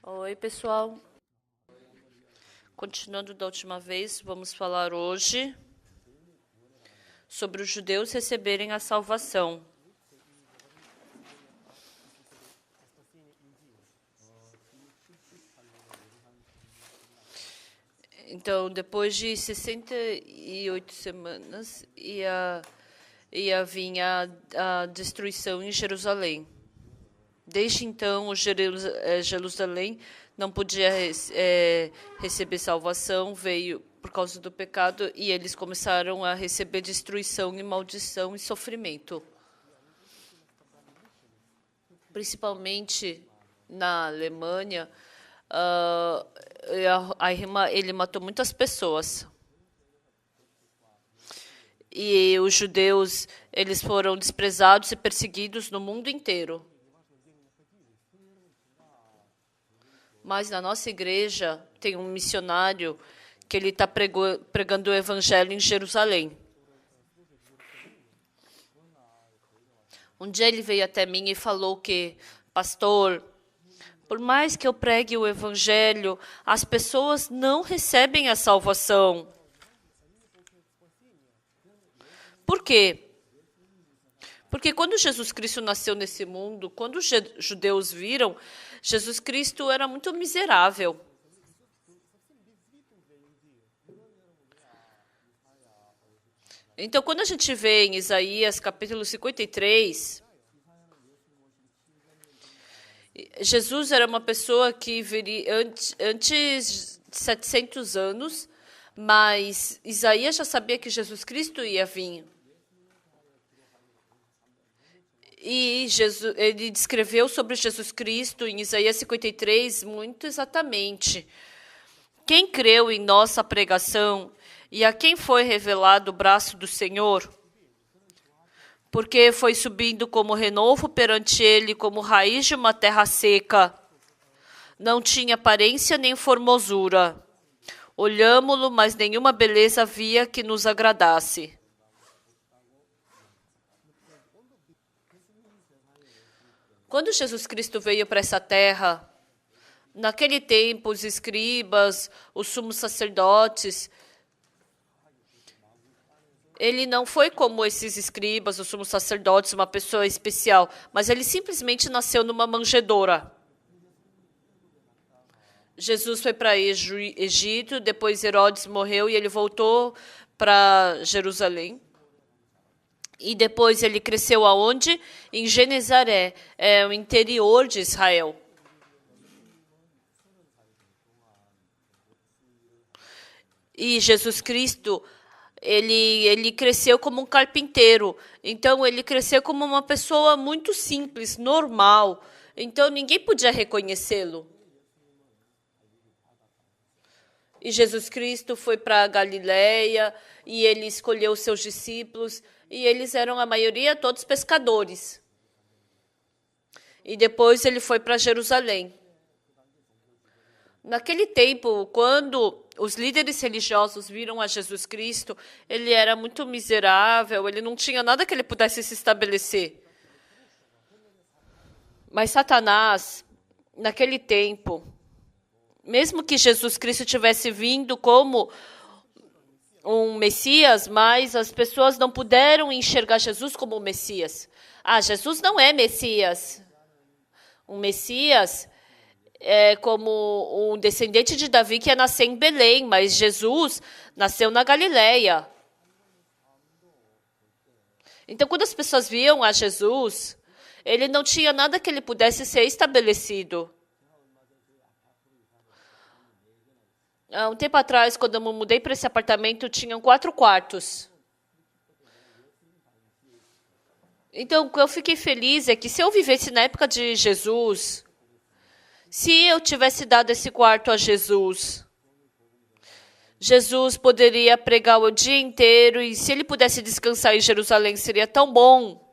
Oi, pessoal. Continuando da última vez, vamos falar hoje sobre os judeus receberem a salvação. Então, depois de 68 semanas, ia vir a destruição em Jerusalém. Desde então, Jerusalém não podia receber salvação, veio por causa do pecado, e eles começaram a receber destruição e maldição e sofrimento. Principalmente na Alemanha, ele matou muitas pessoas. E os judeus, eles foram desprezados e perseguidos no mundo inteiro. Mas na nossa igreja tem um missionário que ele está pregando o evangelho em Jerusalém. Um dia ele veio até mim e falou que, pastor, por mais que eu pregue o evangelho, as pessoas não recebem a salvação. Por quê? Porque quando Jesus Cristo nasceu nesse mundo, quando os judeus viram, Jesus Cristo era muito miserável. Então, quando a gente vê em Isaías, capítulo 53, Jesus era uma pessoa que viria antes de 700 anos, mas Isaías já sabia que Jesus Cristo ia vir. E ele descreveu sobre Jesus Cristo em Isaías 53 muito exatamente. Quem creu em nossa pregação e a quem foi revelado o braço do Senhor? Porque foi subindo como renovo perante ele, como raiz de uma terra seca. Não tinha aparência nem formosura. Olhámo-lo, mas nenhuma beleza havia que nos agradasse. Quando Jesus Cristo veio para essa terra, naquele tempo, os escribas, os sumos sacerdotes, ele não foi como esses escribas, os sumos sacerdotes, uma pessoa especial, mas ele simplesmente nasceu numa manjedoura. Jesus foi para Egito, depois Herodes morreu e ele voltou para Jerusalém. E depois ele cresceu aonde? Em Genezaré, o interior de Israel. E Jesus Cristo, ele cresceu como um carpinteiro. Então, ele cresceu como uma pessoa muito simples, normal. Então, ninguém podia reconhecê-lo. E Jesus Cristo foi para a Galileia e ele escolheu os seus discípulos. E eles eram, a maioria, todos pescadores. E depois ele foi para Jerusalém. Naquele tempo, quando os líderes religiosos viram a Jesus Cristo, ele era muito miserável, ele não tinha nada que ele pudesse se estabelecer. Mas Satanás, naquele tempo, mesmo que Jesus Cristo tivesse vindo como um Messias, mas as pessoas não puderam enxergar Jesus como Messias. Jesus não é Messias. Um Messias é como um descendente de Davi que ia nascer em Belém, mas Jesus nasceu na Galileia. Então, quando as pessoas viam a Jesus, ele não tinha nada que ele pudesse ser estabelecido. Há um tempo atrás, quando eu me mudei para esse apartamento, tinham 4 quartos. Então, o que eu fiquei feliz é que se eu vivesse na época de Jesus, se eu tivesse dado esse quarto a Jesus, Jesus poderia pregar o dia inteiro e se ele pudesse descansar em Jerusalém, seria tão bom.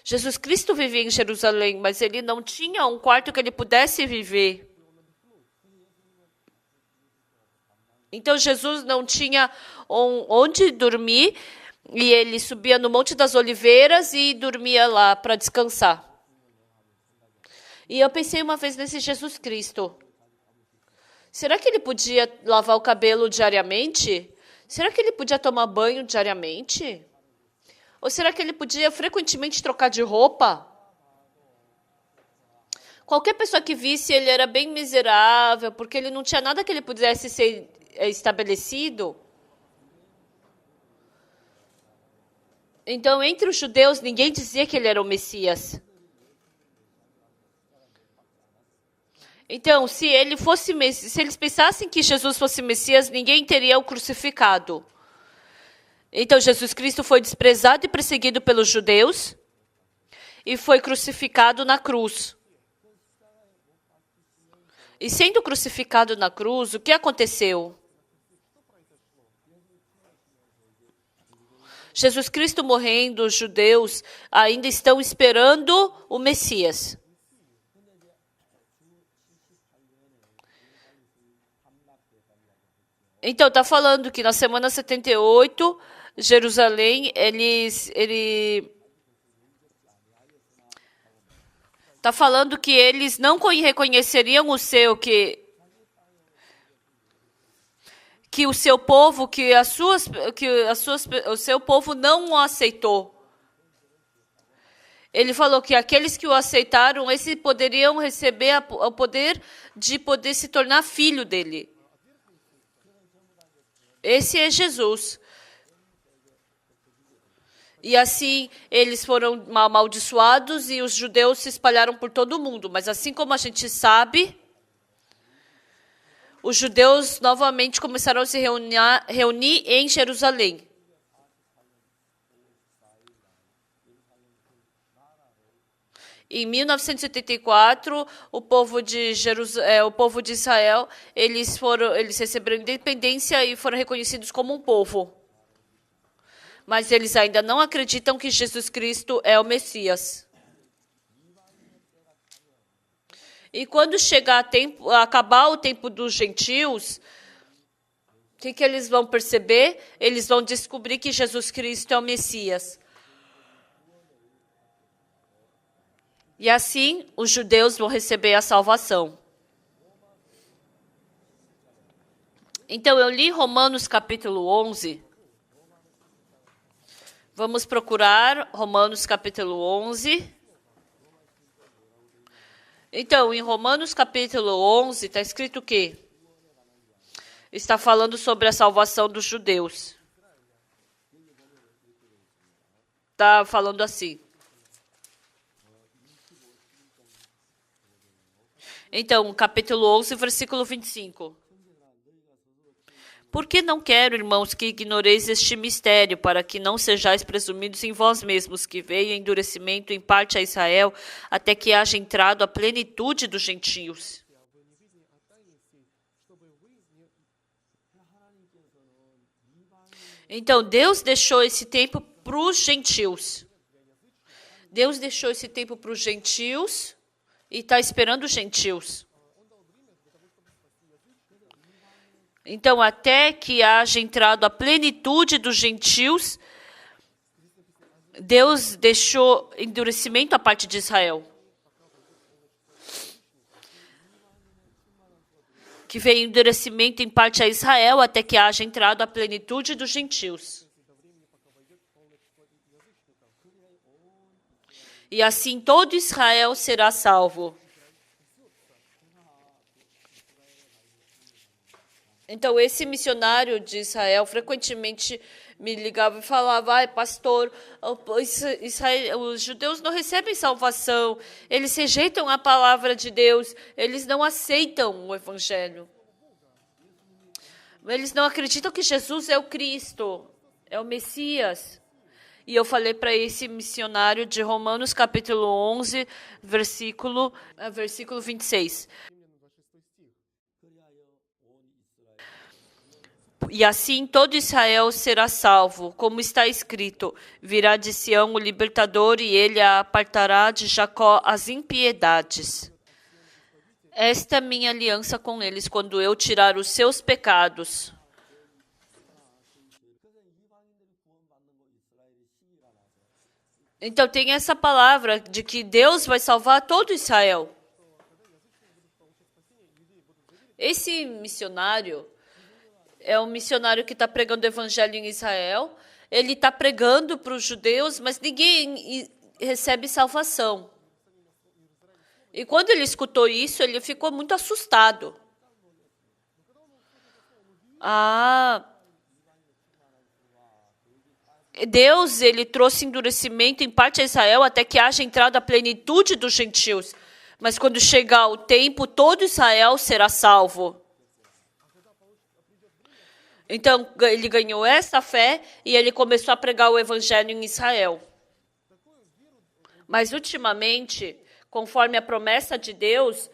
Jesus Cristo vivia em Jerusalém, mas ele não tinha um quarto que ele pudesse viver. Então, Jesus não tinha onde dormir e ele subia no Monte das Oliveiras e dormia lá para descansar. E eu pensei uma vez nesse Jesus Cristo. Será que ele podia lavar o cabelo diariamente? Será que ele podia tomar banho diariamente? Ou será que ele podia frequentemente trocar de roupa? Qualquer pessoa que visse, ele era bem miserável, porque ele não tinha nada que ele pudesse ser estabelecido. Então, entre os judeus, ninguém dizia que ele era o Messias. Então, se eles pensassem que Jesus fosse Messias, ninguém teria o crucificado. Então, Jesus Cristo foi desprezado e perseguido pelos judeus e foi crucificado na cruz. E sendo crucificado na cruz, o que aconteceu? Jesus Cristo morrendo, os judeus ainda estão esperando o Messias. Então, está falando que na semana 78, Jerusalém, está falando que eles não reconheceriam o seu povo, o seu povo não o aceitou. Ele falou que aqueles que o aceitaram, esses poderiam receber o poder de poder se tornar filho dele. Esse é Jesus. E assim, eles foram amaldiçoados e os judeus se espalharam por todo o mundo. Mas assim como a gente sabe, os judeus novamente começaram a se reunir em Jerusalém. Em 1974, o povo de Israel, eles receberam independência e foram reconhecidos como um povo. Mas eles ainda não acreditam que Jesus Cristo é o Messias. E quando acabar o tempo dos gentios, o que eles vão perceber? Eles vão descobrir que Jesus Cristo é o Messias. E assim, os judeus vão receber a salvação. Então, eu li Romanos capítulo 11. Vamos procurar Romanos capítulo 11. Então, em Romanos capítulo 11, está escrito o quê? Está falando sobre a salvação dos judeus. Está falando assim. Então, capítulo 11, versículo 25. Porque não quero, irmãos, que ignoreis este mistério, para que não sejais presumidos em vós mesmos, que veio endurecimento em parte a Israel, até que haja entrado a plenitude dos gentios. Então, Deus deixou esse tempo para os gentios. Deus deixou esse tempo para os gentios e está esperando os gentios. Então, até que haja entrado a plenitude dos gentios, Deus deixou endurecimento à parte de Israel. Que veio endurecimento em parte a Israel, até que haja entrado a plenitude dos gentios. E assim todo Israel será salvo. Então, esse missionário de Israel frequentemente me ligava e falava: pastor, os judeus não recebem salvação, eles rejeitam a palavra de Deus, eles não aceitam o evangelho. Eles não acreditam que Jesus é o Cristo, é o Messias. E eu falei para esse missionário de Romanos capítulo 11, versículo 26. E assim todo Israel será salvo, como está escrito: virá de Sião o libertador, e ele apartará de Jacó as impiedades. Esta é minha aliança com eles, quando eu tirar os seus pecados. Então tem essa palavra de que Deus vai salvar todo Israel. Esse missionário é um missionário que está pregando o evangelho em Israel. Ele está pregando para os judeus, mas ninguém recebe salvação. E quando ele escutou isso, ele ficou muito assustado. Deus, ele trouxe endurecimento em parte a Israel até que haja entrado a plenitude dos gentios. Mas quando chegar o tempo, todo Israel será salvo. Então, ele ganhou essa fé e ele começou a pregar o evangelho em Israel. Mas, ultimamente, conforme a promessa de Deus,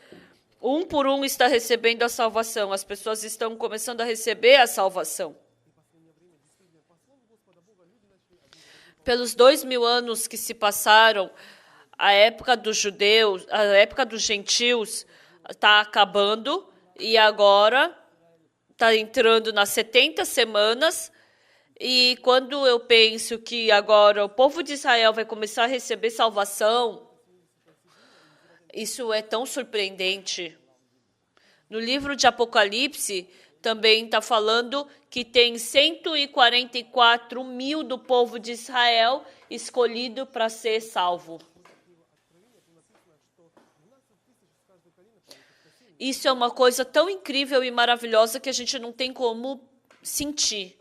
um por um está recebendo a salvação. As pessoas estão começando a receber a salvação. Pelos 2000 anos que se passaram, a época dos judeus, a época dos gentios está acabando e agora está entrando nas 70 semanas. E quando eu penso que agora o povo de Israel vai começar a receber salvação, isso é tão surpreendente. No livro de Apocalipse, também está falando que tem 144 mil do povo de Israel escolhido para ser salvo. Isso é uma coisa tão incrível e maravilhosa que a gente não tem como sentir.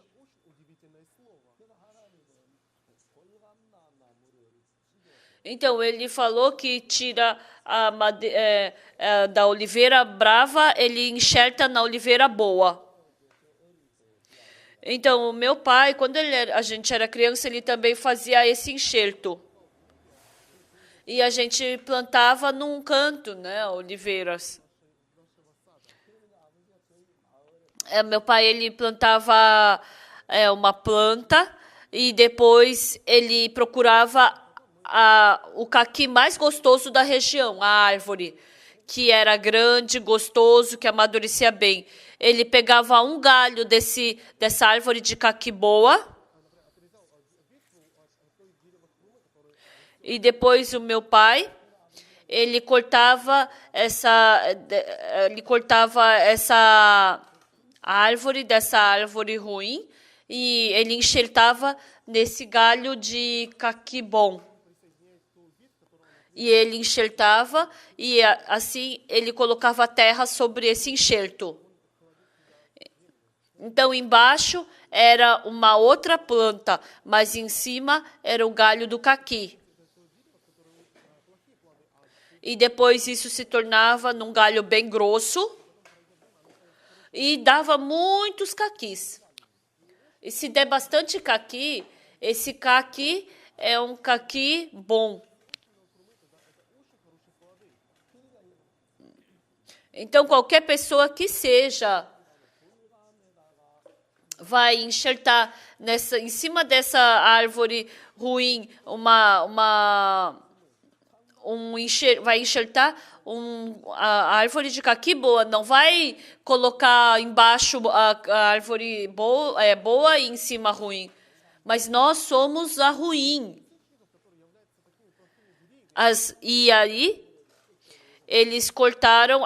Então, ele falou que tira da oliveira brava, ele enxerta na oliveira boa. Então, o meu pai, quando a gente era criança, ele também fazia esse enxerto. E a gente plantava num canto, né, oliveiras. Meu pai, ele plantava uma planta e depois ele procurava o caqui mais gostoso da região, a árvore, que era grande, gostoso, que amadurecia bem. Ele pegava um galho dessa árvore de caqui boa e depois o meu pai, ele cortava essa árvore, dessa árvore ruim, e ele enxertava nesse galho de caqui bom. E ele enxertava, e assim ele colocava terra sobre esse enxerto. Então, embaixo era uma outra planta, mas em cima era o galho do caqui. E depois isso se tornava num galho bem grosso e dava muitos caquis. E se der bastante caqui, esse caqui é um caqui bom. Então, qualquer pessoa que seja vai enxertar em cima dessa árvore ruim vai enxertar a árvore de caqui boa, não vai colocar embaixo a árvore boa e em cima ruim. Mas nós somos a ruim. E aí eles cortaram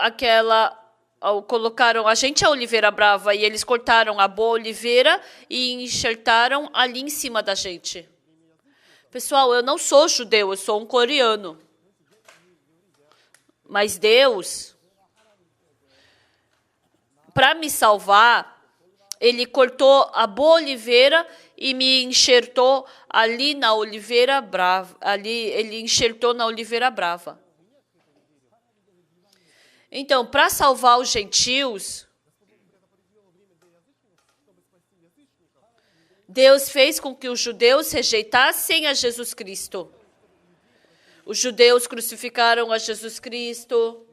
colocaram a gente a oliveira brava e eles cortaram a boa oliveira e enxertaram ali em cima da gente. Pessoal, eu não sou judeu, eu sou um coreano. Mas Deus, para me salvar, ele cortou a boa oliveira e me enxertou ali na oliveira brava. Ele enxertou na oliveira brava. Então, para salvar os gentios, Deus fez com que os judeus rejeitassem a Jesus Cristo. Os judeus crucificaram a Jesus Cristo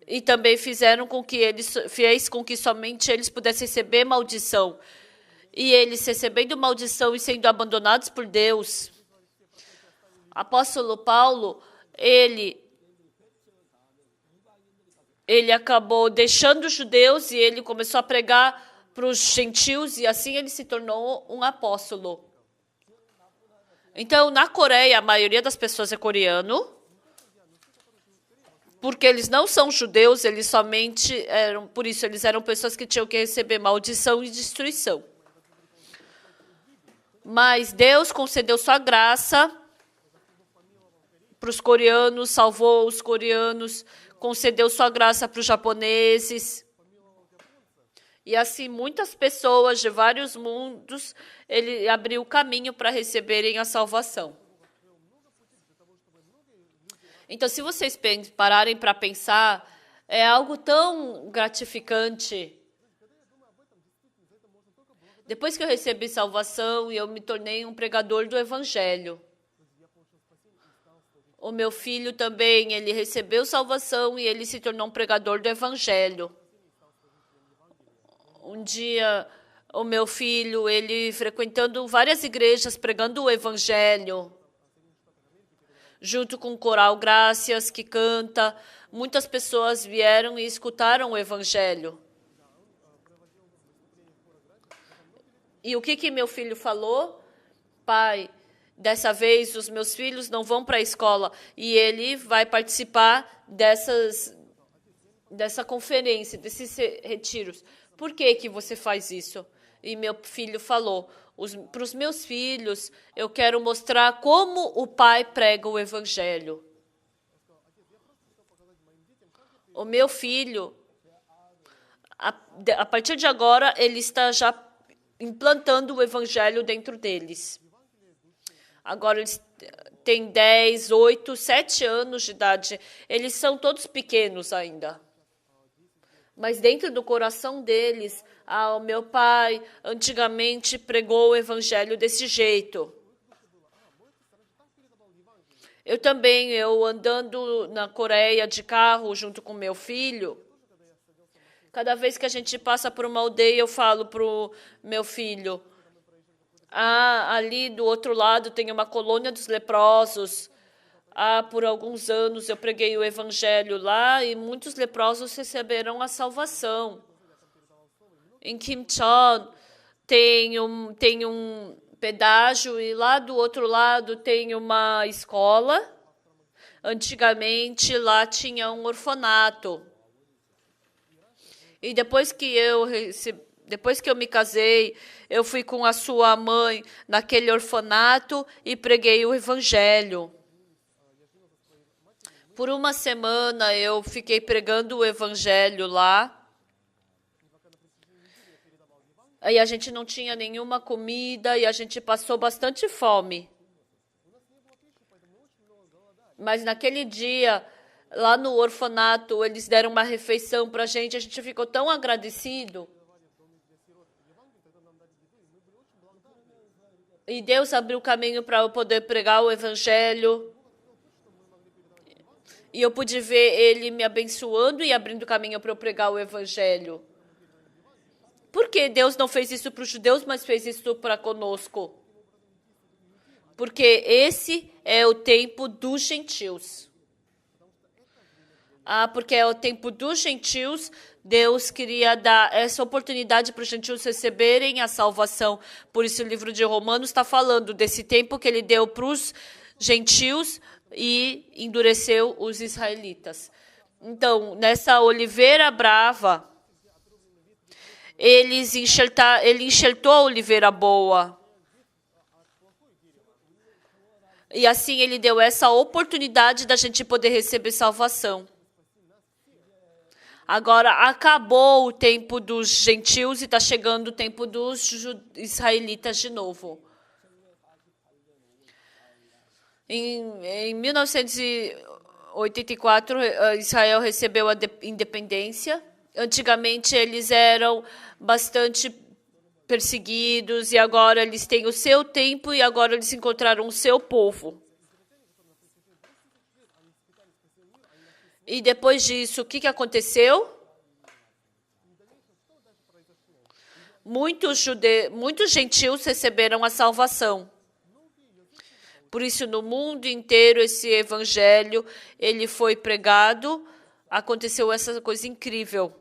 e também fez com que somente eles pudessem receber maldição. E eles recebendo maldição e sendo abandonados por Deus. Apóstolo Paulo, ele acabou deixando os judeus e ele começou a pregar para os gentios e assim ele se tornou um apóstolo. Então, na Coreia, a maioria das pessoas é coreano. porque eles não são judeus, eles somente eram, por isso, eles eram pessoas que tinham que receber maldição e destruição. Mas Deus concedeu sua graça para os coreanos, salvou os coreanos, concedeu sua graça para os japoneses. E assim, muitas pessoas de vários mundos, ele abriu o caminho para receberem a salvação. Então, se vocês pararem para pensar, é algo tão gratificante. Depois que eu recebi salvação, eu me tornei um pregador do Evangelho. O meu filho também, ele recebeu salvação e ele se tornou um pregador do Evangelho. Um dia, o meu filho, ele frequentando várias igrejas, pregando o Evangelho, junto com o coral Graças, que canta, muitas pessoas vieram e escutaram o Evangelho. E o que meu filho falou? Pai, dessa vez os meus filhos não vão para a escola e ele vai participar dessa conferência, desses retiros. Por que você faz isso? E meu filho falou, para os meus filhos, eu quero mostrar como o pai prega o Evangelho. O meu filho, a partir de agora, ele está já implantando o Evangelho dentro deles. Agora eles têm 10, 8, 7 anos de idade. Eles são todos pequenos ainda. Mas dentro do coração deles, o meu pai antigamente pregou o Evangelho desse jeito. Eu também, andando na Coreia de carro junto com meu filho, cada vez que a gente passa por uma aldeia, eu falo para o meu filho, ali do outro lado tem uma colônia dos leprosos. Por alguns anos eu preguei o Evangelho lá e muitos leprosos receberam a salvação. Em Kimcheon tem um pedágio e lá do outro lado tem uma escola. Antigamente lá tinha um orfanato. E depois que eu me casei, eu fui com a sua mãe naquele orfanato e preguei o Evangelho. Por uma semana eu fiquei pregando o Evangelho lá. Aí a gente não tinha nenhuma comida e a gente passou bastante fome. Mas naquele dia, lá no orfanato, eles deram uma refeição para a gente ficou tão agradecido. E Deus abriu o caminho para eu poder pregar o Evangelho. E eu pude ver Ele me abençoando e abrindo caminho para eu pregar o Evangelho. Por que Deus não fez isso para os judeus, mas fez isso para conosco? Porque esse é o tempo dos gentios. Porque é o tempo dos gentios, Deus queria dar essa oportunidade para os gentios receberem a salvação. Por isso o livro de Romanos está falando desse tempo que Ele deu para os gentios e endureceu os israelitas. Então, nessa oliveira brava, ele enxertou a oliveira boa. E assim ele deu essa oportunidade da gente poder receber salvação. Agora acabou o tempo dos gentios e está chegando o tempo dos israelitas de novo. Em 1984, Israel recebeu a independência. Antigamente, eles eram bastante perseguidos e agora eles têm o seu tempo e agora eles encontraram o seu povo. E depois disso, o que aconteceu? Muitos gentios receberam a salvação. Por isso, no mundo inteiro, esse evangelho ele foi pregado. Aconteceu essa coisa incrível.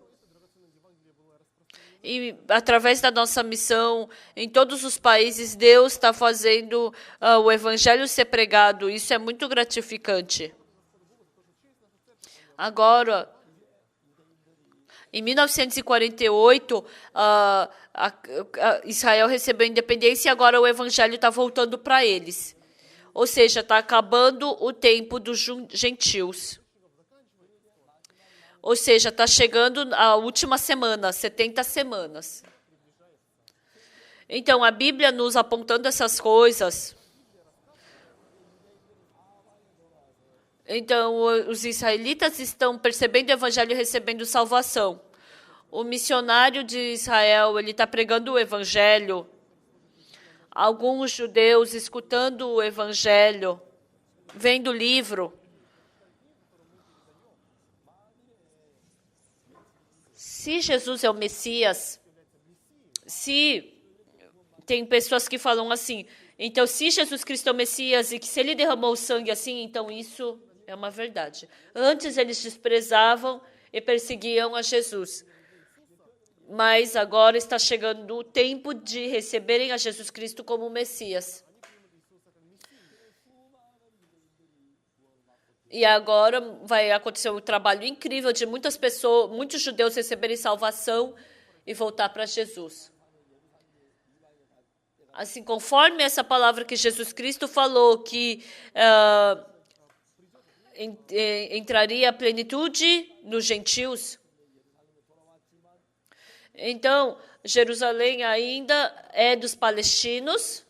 E através da nossa missão, em todos os países, Deus está fazendo o evangelho ser pregado. Isso é muito gratificante. Agora, em 1948, Israel recebeu independência e agora o evangelho está voltando para eles. Ou seja, está acabando o tempo dos gentios. Ou seja, está chegando a última semana, 70 semanas. Então, a Bíblia nos apontando essas coisas. Então, os israelitas estão percebendo o evangelho e recebendo salvação. O missionário de Israel, ele está pregando o evangelho. Alguns judeus escutando o evangelho, vendo o livro. Se Jesus é o Messias, se tem pessoas que falam assim, então se Jesus Cristo é o Messias e que se ele derramou sangue assim, então isso é uma verdade. Antes eles desprezavam e perseguiam a Jesus. Mas agora está chegando o tempo de receberem a Jesus Cristo como o Messias. E agora vai acontecer um trabalho incrível de muitas pessoas, muitos judeus receberem salvação e voltar para Jesus. Assim, conforme essa palavra que Jesus Cristo falou, que entraria a plenitude nos gentios. Então, Jerusalém ainda é dos palestinos,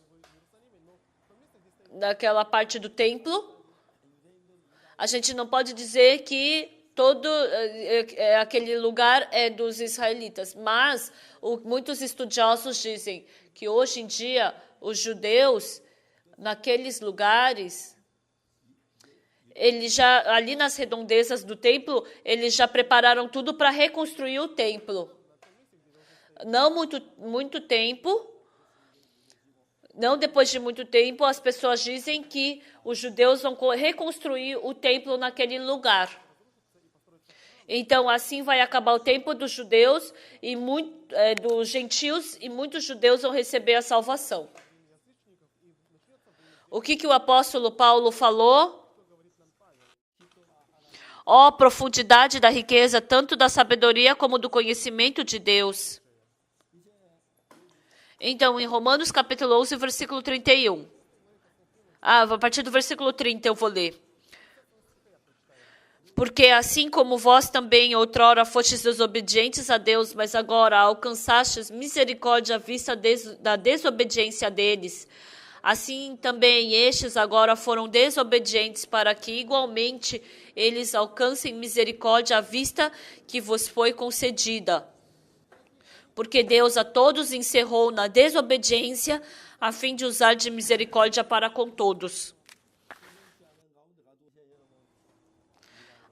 daquela parte do templo. A gente não pode dizer que todo aquele lugar é dos israelitas, mas muitos estudiosos dizem que hoje em dia os judeus naqueles lugares, eles já ali nas redondezas do templo, eles já prepararam tudo para reconstruir o templo. Não muito tempo, não depois de muito tempo, as pessoas dizem que os judeus vão reconstruir o templo naquele lugar. Então, assim vai acabar o tempo dos judeus e dos gentios, e muitos judeus vão receber a salvação. O que o apóstolo Paulo falou? Ó, profundidade da riqueza, tanto da sabedoria como do conhecimento de Deus. Então, em Romanos capítulo 11, versículo 31. A partir do versículo 30 eu vou ler. Porque assim como vós também outrora fostes desobedientes a Deus, mas agora alcançastes misericórdia à vista da desobediência deles, assim também estes agora foram desobedientes, para que igualmente eles alcancem misericórdia à vista que vos foi concedida. Porque Deus a todos encerrou na desobediência, a fim de usar de misericórdia para com todos.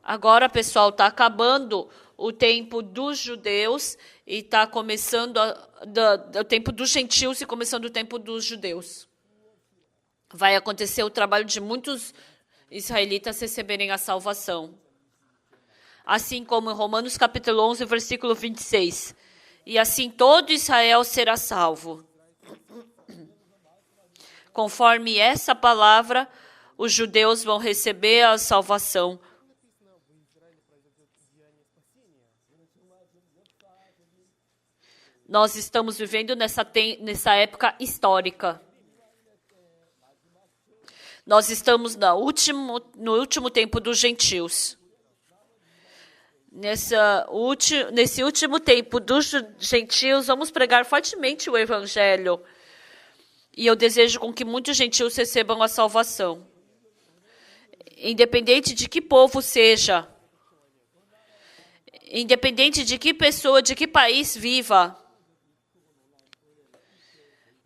Agora, pessoal, está acabando o tempo dos judeus e está começando o tempo dos gentios e começando o tempo dos judeus. Vai acontecer o trabalho de muitos israelitas receberem a salvação. Assim como em Romanos capítulo 11, versículo 26. E assim todo Israel será salvo. Conforme essa palavra, os judeus vão receber a salvação. Nós estamos vivendo nessa época histórica. Nós estamos no último tempo dos gentios. Nesse último tempo dos gentios, vamos pregar fortemente o evangelho. E eu desejo com que muitos gentios recebam a salvação. Independente de que povo seja, independente de que pessoa, de que país viva,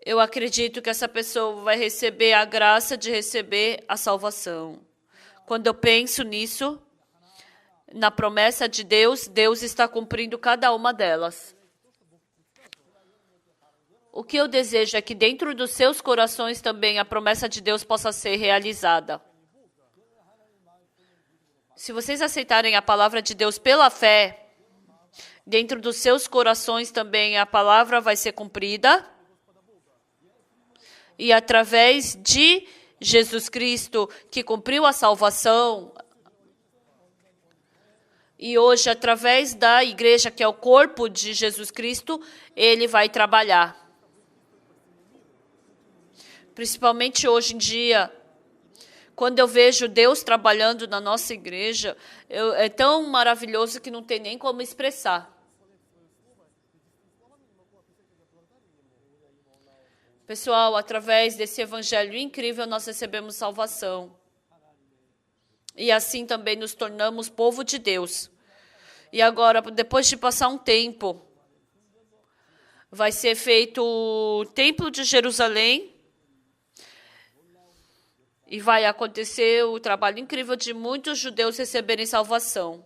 eu acredito que essa pessoa vai receber a graça de receber a salvação. Quando eu penso nisso, na promessa de Deus, Deus está cumprindo cada uma delas. O que eu desejo é que dentro dos seus corações também a promessa de Deus possa ser realizada. Se vocês aceitarem a palavra de Deus pela fé, dentro dos seus corações também a palavra vai ser cumprida. E através de Jesus Cristo, que cumpriu a salvação, E hoje, através da igreja, que é o corpo de Jesus Cristo, ele vai trabalhar. Principalmente hoje em dia, quando eu vejo Deus trabalhando na nossa igreja, é tão maravilhoso que não tem nem como expressar. Pessoal, através desse evangelho incrível, nós recebemos salvação. E assim também nos tornamos povo de Deus. E agora, depois de passar um tempo, vai ser feito o Templo de Jerusalém. E vai acontecer o trabalho incrível de muitos judeus receberem salvação.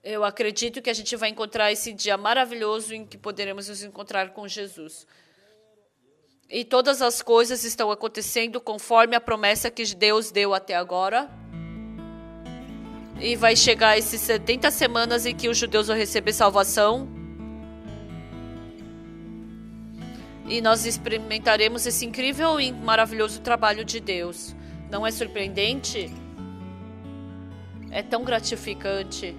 Eu acredito que a gente vai encontrar esse dia maravilhoso em que poderemos nos encontrar com Jesus. E todas as coisas estão acontecendo conforme a promessa que Deus deu até agora. E vai chegar esses 70 semanas em que os judeus vão receber salvação. E nós experimentaremos esse incrível e maravilhoso trabalho de Deus. Não é surpreendente? É tão gratificante.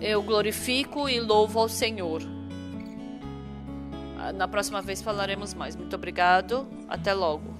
Eu glorifico e louvo ao Senhor. Na próxima vez falaremos mais. Muito obrigado. Até logo.